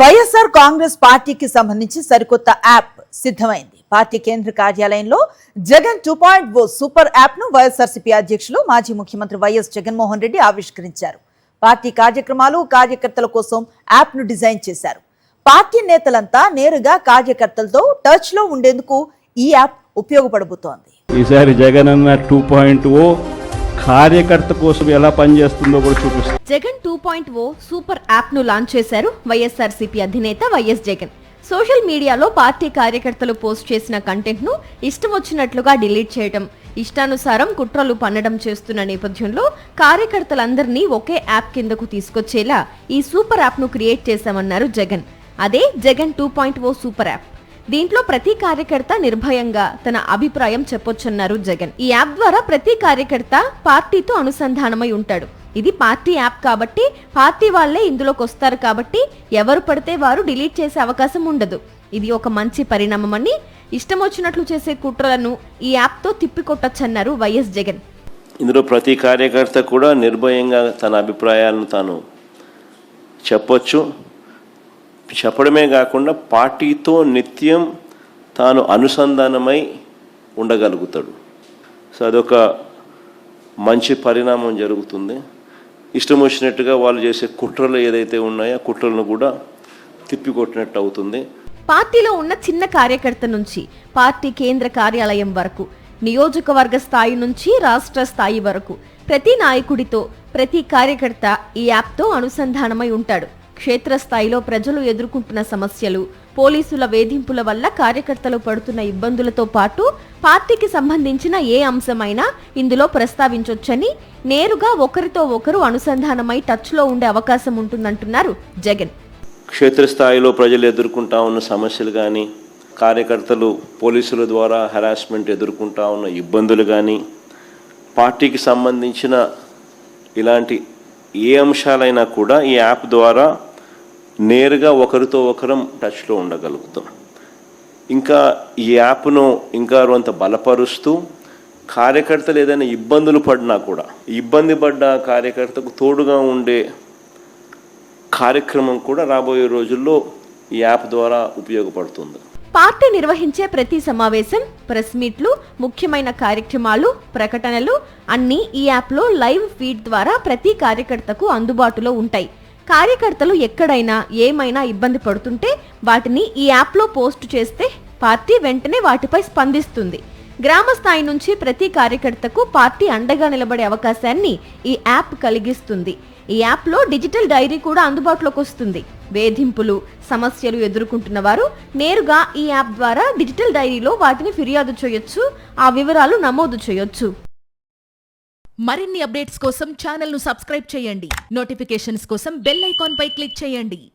వైఎస్ఆర్ కాంగ్రెస్ పార్టీకి సంబంధించి సరికొత్త యాప్ సిద్ధమైంది. పార్టీ కేంద్ర కార్యాలయంలో జగన్ 2.0 సూపర్ యాప్ ను వైఎస్ఆర్సీపీ అధ్యక్షులు మాజీ ముఖ్యమంత్రి వైఎస్ జగన్మోహన్ రెడ్డి ఆవిష్కరించారు. పార్టీ కార్యక్రమాలు కార్యకర్తల కోసం యాప్ ను డిజైన్ చేశారు. పార్టీ నేతలంతా నేరుగా కార్యకర్తలతో టచ్ లో ఉండేందుకు ఈ యాప్ ఉపయోగపడబోతోంది. ఈసారి జగన్ అన్న 2.0 కార్యకర్త కోసం ఎలా పనిచేస్తుందో కూడా చూపిస్తుంది. జగన్ 2.0 సూపర్ యాప్ ను లాంచ్ చేశారు వైఎస్ఆర్సీపీ అధినేత వైఎస్ జగన్. సోషల్ మీడియాలో పార్టీ కార్యకర్తలు పోస్ట్ చేసిన కంటెంట్ ను ఇష్టం వచ్చినట్లుగా డిలీట్ చేయడం, ఇష్టానుసారం కుట్రలు పన్నడం చేస్తున్న నేపథ్యంలో కార్యకర్తలందరినీ ఒకే యాప్ కిందకు తీసుకొచ్చేలా ఈ సూపర్ యాప్ ను క్రియేట్ చేశామన్నారు జగన్. అదే జగన్ 2.0 సూపర్ యాప్. దీంట్లో ప్రతి కార్యకర్త నిర్భయంగా తన అభిప్రాయం చెప్పొచ్చన్నారు జగన్. ఈ యాప్ ద్వారా ప్రతి కార్యకర్త పార్టీతో అనుసంధానమై ఉంటాడు. ఇది పార్టీ యాప్ కాబట్టి పార్టీ వాళ్లే ఇందులోకి వస్తారు కాబట్టి ఎవరు పడితే వారు డిలీట్ చేసే అవకాశం ఉండదు. ఇది ఒక మంచి పరిణామమని, ఇష్టం వచ్చినట్లు చేసే కుట్రలను ఈ యాప్ తో తిప్పికొట్టొచ్చన్నారు వైఎస్ జగన్. ఇందులో ప్రతి కార్యకర్త కూడా నిర్భయంగా తన అభిప్రాయాలను తాను చెప్పొచ్చు. చెప్పడమే కాకుండా పార్టీతో నిత్యం తాను అనుసంధానమై ఉండగలుగుతాడు. సో అదొక మంచి పరిణామం జరుగుతుంది. ఇష్టం వచ్చినట్టుగా వాళ్ళు చేసే కుట్రలు ఏదైతే ఉన్నాయో ఆ కుట్రలను కూడా తిప్పికొట్టినట్టు అవుతుంది. పార్టీలో ఉన్న చిన్న కార్యకర్త నుంచి పార్టీ కేంద్ర కార్యాలయం వరకు, నియోజకవర్గ స్థాయి నుంచి రాష్ట్ర స్థాయి వరకు ప్రతి నాయకుడితో ప్రతి కార్యకర్త ఈ యాప్తో అనుసంధానమై ఉంటాడు. క్షేత్రస్థాయిలో ప్రజలు ఎదుర్కొంటున్న సమస్యలు, పోలీసుల వేధింపుల వల్ల కార్యకర్తలు పడుతున్న ఇబ్బందులతో పాటు పార్టీకి సంబంధించిన ఏ అంశమైనా ఇందులో ప్రస్తావించొచ్చని, నేరుగా ఒకరితో ఒకరు అనుసంధానమై టచ్లో ఉండే అవకాశం ఉంటుందంటున్నారు జగన్. క్షేత్రస్థాయిలో ప్రజలు ఎదుర్కొంటా ఉన్న సమస్యలు కానీ, కార్యకర్తలు పోలీసుల ద్వారా హెరాస్మెంట్ ఎదుర్కొంటా ఉన్న ఇబ్బందులు కానీ, పార్టీకి సంబంధించిన ఇలాంటి ఏ అంశాలైనా కూడా ఈ యాప్ ద్వారా నేరుగా ఒకరితో ఒకరం టచ్లో ఉండగలుగుతాం. ఇంకా ఈ యాప్ను ఇంకా కొంత బలపరుస్తూ కార్యకర్తలు ఏదైనా ఇబ్బందులు పడినా కూడా ఇబ్బంది పడ్డ కార్యకర్తకు తోడుగా ఉండే కార్యక్రమం కూడా రాబోయే రోజుల్లో ఈ యాప్ ద్వారా ఉపయోగపడుతుంది. పార్టీ నిర్వహించే ప్రతి సమావేశం, ప్రెస్ మీట్లు, ముఖ్యమైన కార్యక్రమాలు, ప్రకటనలు అన్నీ ఈ యాప్లో లైవ్ ఫీడ్ ద్వారా ప్రతి కార్యకర్తకు అందుబాటులో ఉంటాయి. కార్యకర్తలు ఎక్కడైనా ఏమైనా ఇబ్బంది పడుతుంటే వాటిని ఈ యాప్లో పోస్ట్ చేస్తే పార్టీ వెంటనే వాటిపై స్పందిస్తుంది. గ్రామ స్థాయి నుంచి ప్రతి కార్యకర్తకు పార్టీ అండగా నిలబడే అవకాశాన్ని ఈ యాప్ కలిగిస్తుంది. ఈ యాప్లో డిజిటల్ డైరీ కూడా అందుబాటులోకి వస్తుంది. వేధింపులు, సమస్యలు ఎదుర్కొంటున్న వారు నేరుగా ఈ యాప్ ద్వారా డిజిటల్ డైరీలో వాటిని ఫిర్యాదు చేయొచ్చు, ఆ వివరాలు నమోదు చేయొచ్చు. మరిన్ని అప్డేట్స్ కోసం ఛానల్ ను సబ్స్క్రైబ్ చేయండి. నోటిఫికేషన్స్ కోసం బెల్ ఐకాన్ పై క్లిక్ చేయండి.